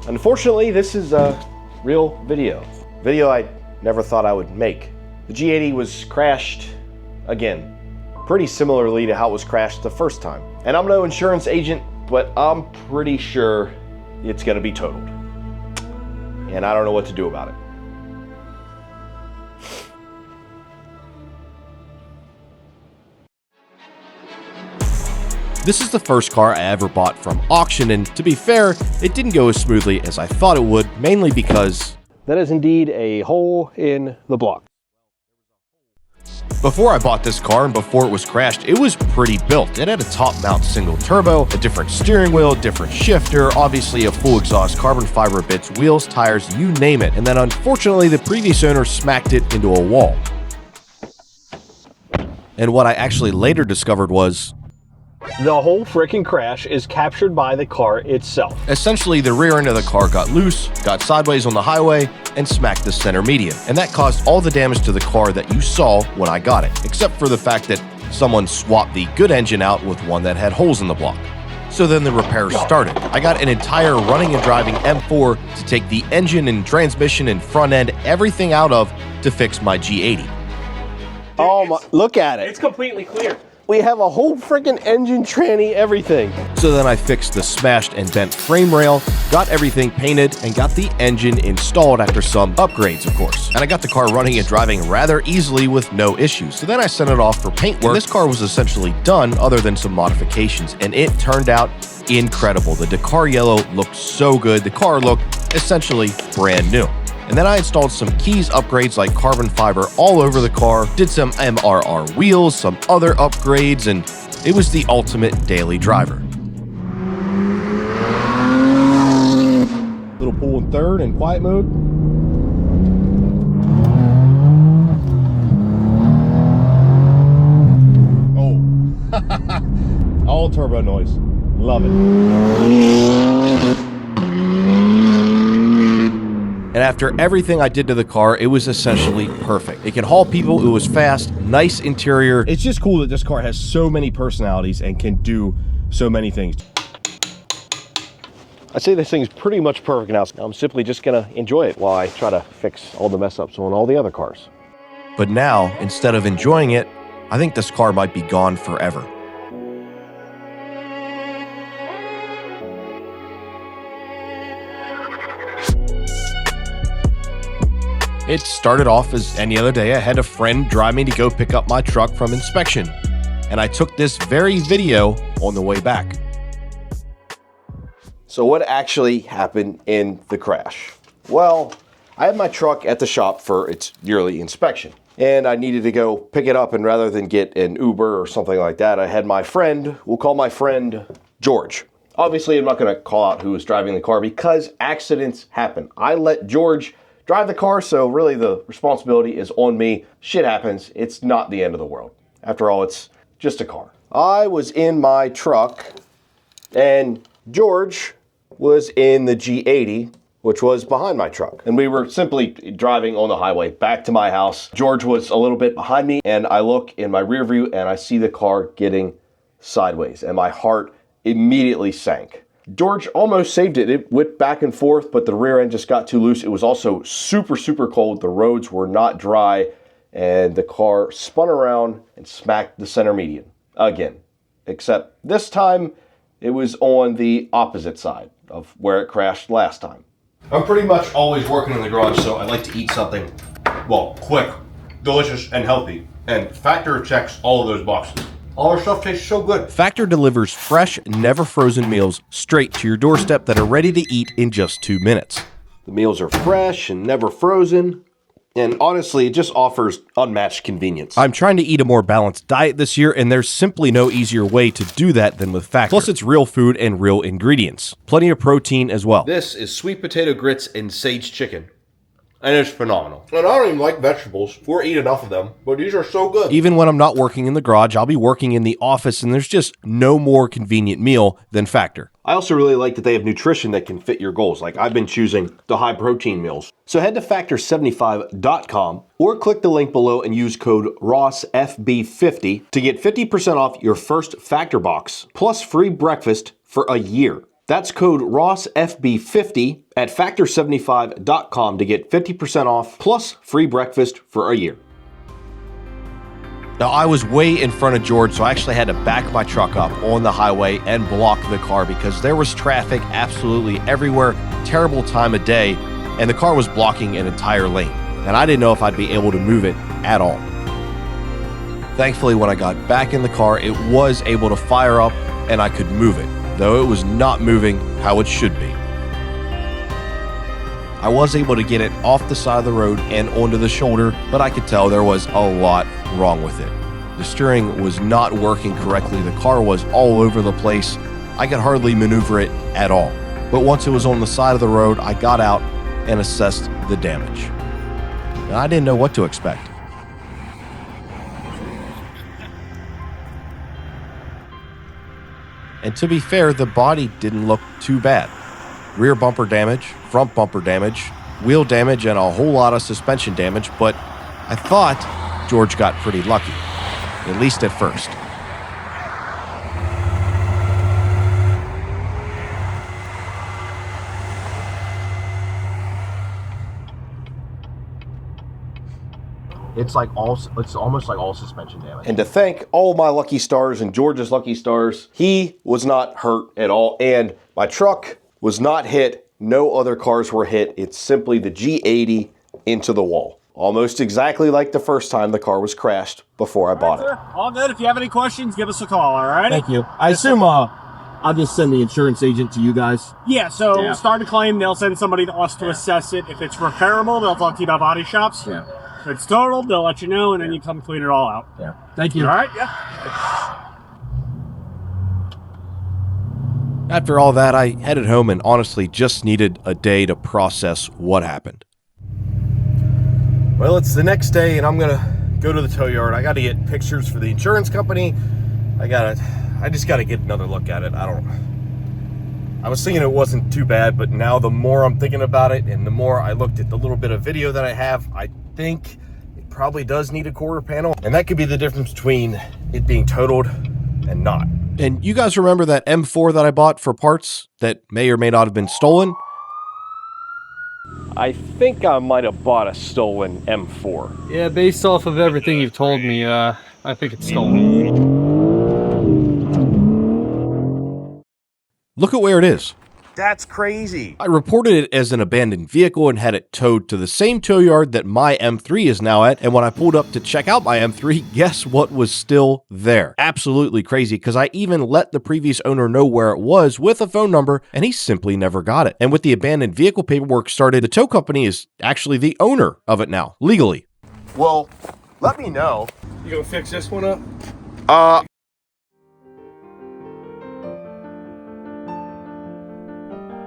Unfortunately, this is a real video. Video I never thought I would make. The G80 was crashed again, pretty similarly to how it was crashed the first time. And I'm no insurance agent, but I'm pretty sure it's gonna be totaled. And I don't know what to do about it. This is the first car I ever bought from auction, and to be fair, it didn't go as smoothly as I thought it would, mainly because that is indeed a hole in the block. Before I bought this car and before it was crashed, it was pretty built. It had a top mount single turbo, a different steering wheel, different shifter, obviously a full exhaust, carbon fiber bits, wheels, tires, you name it. And then unfortunately, the previous owner smacked it into a wall. And what I actually later discovered was the whole freaking crash is captured by the car itself. Essentially, the rear end of the car got loose, got sideways on the highway, and smacked the center median. And that caused all the damage to the car that you saw when I got it, except for the fact that someone swapped the good engine out with one that had holes in the block. So then the repairs started. I got an entire running and driving M4 to take the engine and transmission and front end, everything out of to fix my G80. Oh my, look at it. It's completely clear. We have a whole freaking engine, tranny, everything. So then I fixed the smashed and bent frame rail, got everything painted, and got the engine installed after some upgrades, of course. And I got the car running and driving rather easily with no issues. So then I sent it off for paint work. This car was essentially done other than some modifications, and it turned out incredible. The Dakar yellow looked so good. The car looked essentially brand new. And then I installed some keys upgrades like carbon fiber all over the car, did some MRR wheels, some other upgrades, and it was the ultimate daily driver. Little pull in third and quiet mode. Oh, all turbo noise. Love it. And after everything I did to the car, it was essentially perfect. It can haul people, it was fast, nice interior. It's just cool that this car has so many personalities and can do so many things. I'd say this thing's pretty much perfect now. I'm simply just gonna enjoy it while I try to fix all the mess ups on all the other cars. But now, instead of enjoying it, I think this car might be gone forever. It started off as any other day. I had a friend drive me to go pick up my truck from inspection, and I took this very video on the way back. So what actually happened in the crash? Well, I had my truck at the shop for its yearly inspection, and I needed to go pick it up, and rather than get an Uber or something like that, I had my friend, we'll call my friend George. Obviously, I'm not gonna call out who was driving the car because accidents happen. I let George drive the car, so really the responsibility is on me. Shit happens, it's not the end of the world. After all, it's just a car. I was in my truck, and George was in the G80, which was behind my truck. And we were simply driving on the highway back to my house. George was a little bit behind me, and I look in my rear view and I see the car getting sideways, and my heart immediately sank. George almost saved it. It went back and forth, but the rear end just got too loose. It was also super, super cold. The roads were not dry, and the car spun around and smacked the center median again. Except this time, it was on the opposite side of where it crashed last time. I'm pretty much always working in the garage, so I like to eat something, well, quick, delicious, and healthy. And Factor checks all of those boxes. All our stuff tastes so good. Factor delivers fresh, never frozen meals straight to your doorstep that are ready to eat in just 2 minutes. The meals are fresh and never frozen. And honestly, it just offers unmatched convenience. I'm trying to eat a more balanced diet this year, and there's simply no easier way to do that than with Factor. Plus, it's real food and real ingredients. Plenty of protein as well. This is sweet potato grits and sage chicken. And it's phenomenal. And I don't even like vegetables or eat enough of them, but these are so good. Even when I'm not working in the garage, I'll be working in the office, and there's just no more convenient meal than Factor. I also really like that they have nutrition that can fit your goals. Like I've been choosing the high protein meals. So head to factor75.com or click the link below and use code ROSSFB50 to get 50% off your first Factor box plus free breakfast for a year. That's code RossFB50 at factor75.com to get 50% off plus free breakfast for a year. Now, I was way in front of George, so I actually had to back my truck up on the highway and block the car because there was traffic absolutely everywhere, terrible time of day, and the car was blocking an entire lane. And I didn't know if I'd be able to move it at all. Thankfully, when I got back in the car, it was able to fire up and I could move it, though it was not moving how it should be. I was able to get it off the side of the road and onto the shoulder, but I could tell there was a lot wrong with it. The steering was not working correctly. The car was all over the place. I could hardly maneuver it at all. But once it was on the side of the road, I got out and assessed the damage. And I didn't know what to expect. And to be fair, the body didn't look too bad. Rear bumper damage, front bumper damage, wheel damage, and a whole lot of suspension damage, but I thought George got pretty lucky, at least at first. It's almost like all suspension damage. And to thank all my lucky stars and George's lucky stars, he was not hurt at all. And my truck was not hit. No other cars were hit. It's simply the G80 into the wall. Almost exactly like the first time the car was crashed before I bought it. All good. If you have any questions, give us a call, all right? Thank you. I assume I'll just send the insurance agent to you guys. Yeah, so start a claim. They'll send somebody to us to assess it. If it's repairable, they'll talk to you about body shops. Yeah. If it's totaled, they'll let you know, and then you come clean it all out. Yeah. Thank you. All right? Yeah. After all that, I headed home and honestly just needed a day to process what happened. Well, it's the next day and I'm gonna go to the tow yard. I gotta get pictures for the insurance company. I just gotta get another look at it. I was thinking it wasn't too bad, but now the more I'm thinking about it and the more I looked at the little bit of video that I have, I think it probably does need a quarter panel. And that could be the difference between it being totaled and not. And you guys remember that M4 that I bought for parts that may or may not have been stolen? I think I might have bought a stolen M4. Yeah, based off of everything you've told me, I think it's stolen. Look at where it is. That's crazy. I reported it as an abandoned vehicle and had it towed to the same tow yard that my M3 is now at. And when I pulled up to check out my M3, guess what was still there? Absolutely crazy, because I even let the previous owner know where it was with a phone number, and he simply never got it. And with the abandoned vehicle paperwork started, the tow company is actually the owner of it now, legally. Well, let me know. You gonna fix this one up?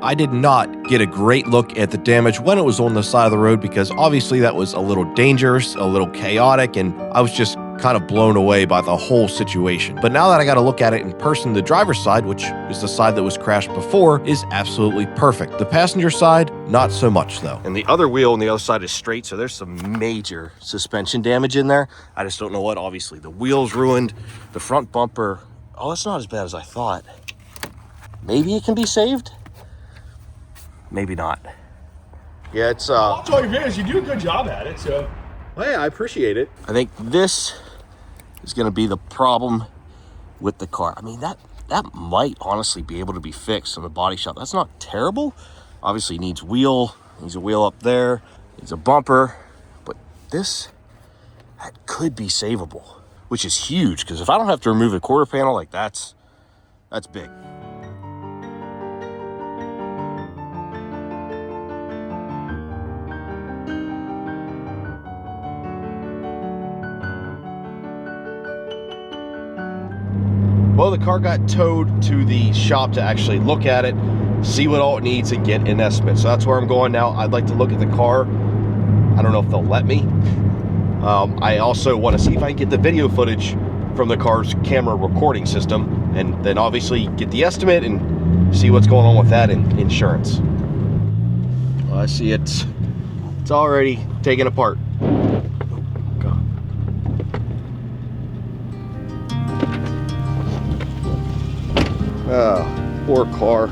I did not get a great look at the damage when it was on the side of the road because obviously that was a little dangerous, a little chaotic, and I was just kind of blown away by the whole situation. But now that I got to look at it in person, the driver's side, which is the side that was crashed before, is absolutely perfect. The passenger side, not so much though. And the other wheel on the other side is straight, so there's some major suspension damage in there. I just don't know what. Obviously the wheel's ruined, the front bumper. Oh, it's not as bad as I thought. Maybe it can be saved? Maybe not. Yeah, it's That's all your videos. You do a good job at it, so. Well, yeah, I appreciate it. I think this is going to be the problem with the car. I mean, that might honestly be able to be fixed in the body shop. That's not terrible. Obviously needs a wheel up there, needs a bumper, but that could be savable, which is huge because if I don't have to remove the quarter panel, like that's big. Well, the car got towed to the shop to actually look at it, see what all it needs, and get an estimate. So that's where I'm going now. I'd like to look at the car. I don't know if they'll let me. I also want to see if I can get the video footage from the car's camera recording system, and then obviously get the estimate and see what's going on with that and insurance. Well, I see it's already taken apart. Oh, poor car.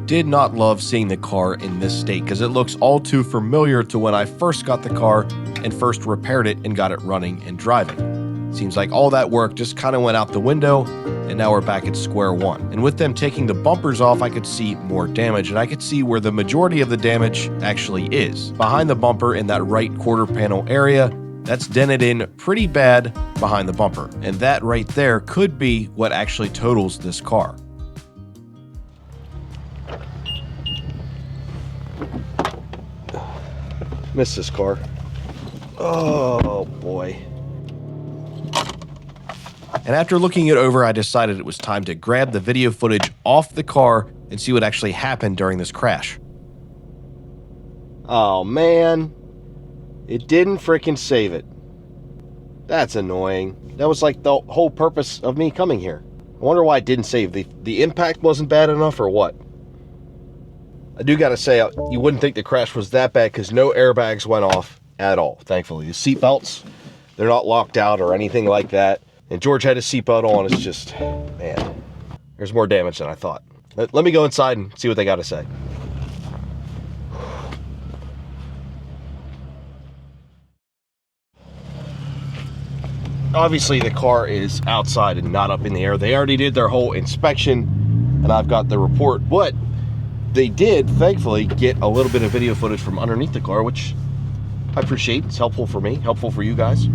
did not love seeing the car in this state because it looks all too familiar to when I first got the car and first repaired it and got it running and driving. Seems like all that work just kind of went out the window, and now we're back at square one. And with them taking the bumpers off, I could see more damage, and I could see where the majority of the damage actually is. Behind the bumper in that right quarter panel area, that's dented in pretty bad behind the bumper. And that right there could be what actually totals this car. Miss this car. Oh boy. And after looking it over, I decided it was time to grab the video footage off the car and see what actually happened during this crash. Oh man. It didn't frickin' save it. That's annoying. That was like the whole purpose of me coming here. I wonder why it didn't save. The impact wasn't bad enough or what? I do gotta say, you wouldn't think the crash was that bad because no airbags went off at all, thankfully. The seatbelts, they're not locked out or anything like that. And George had his seatbelt on. It's just, man, there's more damage than I thought. Let me go inside and see what they got to say. Obviously, the car is outside and not up in the air. They already did their whole inspection, and I've got the report. But they did, thankfully, get a little bit of video footage from underneath the car, which I appreciate. It's helpful for me, helpful for you guys.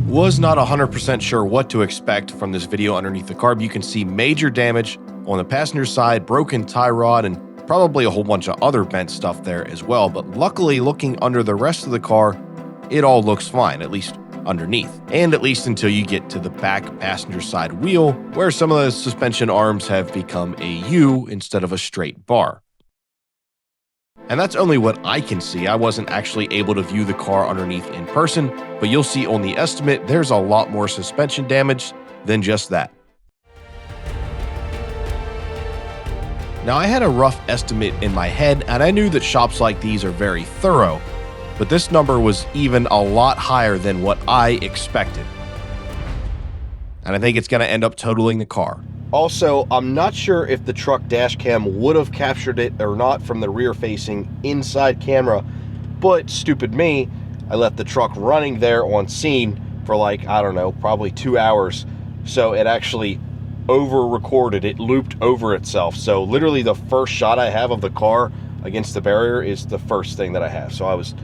Was not 100% sure what to expect from this video underneath the car, but you can see major damage on the passenger side, broken tie rod, and probably a whole bunch of other bent stuff there as well. But luckily, looking under the rest of the car, it all looks fine, at least underneath, and at least until you get to the back passenger side wheel, where some of the suspension arms have become a U instead of a straight bar. And that's only what I can see. I wasn't actually able to view the car underneath in person, but you'll see on the estimate there's a lot more suspension damage than just that. Now, I had a rough estimate in my head, and I knew that shops like these are very thorough, but this number was even a lot higher than what I expected. And I think it's going to end up totaling the car. Also, I'm not sure if the truck dash cam would have captured it or not from the rear facing inside camera, but stupid me, I left the truck running there on scene for like, I don't know, probably 2 hours. So it actually over recorded, it looped over itself. So literally the first shot I have of the car against the barrier is the first thing that I have. So I was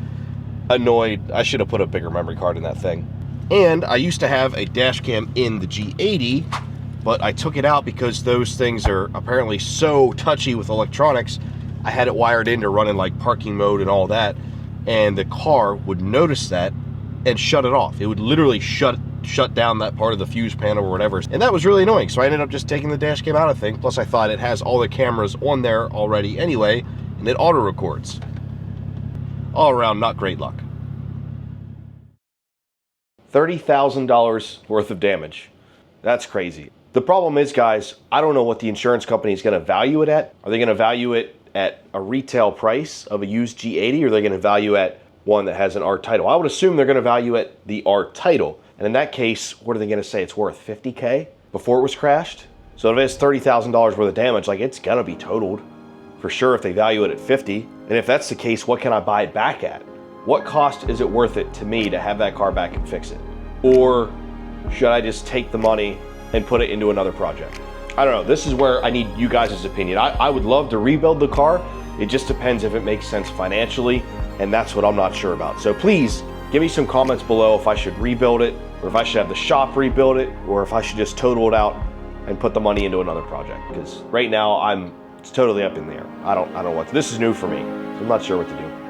annoyed. I should have put a bigger memory card in that thing. And I used to have a dash cam in the G80, but I took it out because those things are apparently so touchy with electronics. I had it wired in to run in like parking mode and all that, and the car would notice that and shut it off. It would literally shut down that part of the fuse panel or whatever, and that was really annoying. So I ended up just taking the dash cam out of the thing. Plus I thought it has all the cameras on there already anyway, and it auto records. All around, not great luck. $30,000 worth of damage. That's crazy. The problem is, guys, I don't know what the insurance company is going to value it at. Are they going to value it at a retail price of a used G80, or are they going to value at one that has an R title? I would assume they're going to value at the R title. And in that case, what are they going to say? It's worth $50K before it was crashed? So if it's $30,000 worth of damage, like, it's going to be totaled for sure if they value it at 50. And if that's the case, what can I buy it back at? What cost is it worth it to me to have that car back and fix it? Or should I just take the money and put it into another project? I don't know. This is where I need you guys' opinion. I would love to rebuild the car. It just depends if it makes sense financially, and that's what I'm not sure about. So please give me some comments below if I should rebuild it, or if I should have the shop rebuild it, or if I should just total it out and put the money into another project. Because right now it's totally up in the air. I don't know what. This is new for me, so I'm not sure what to do.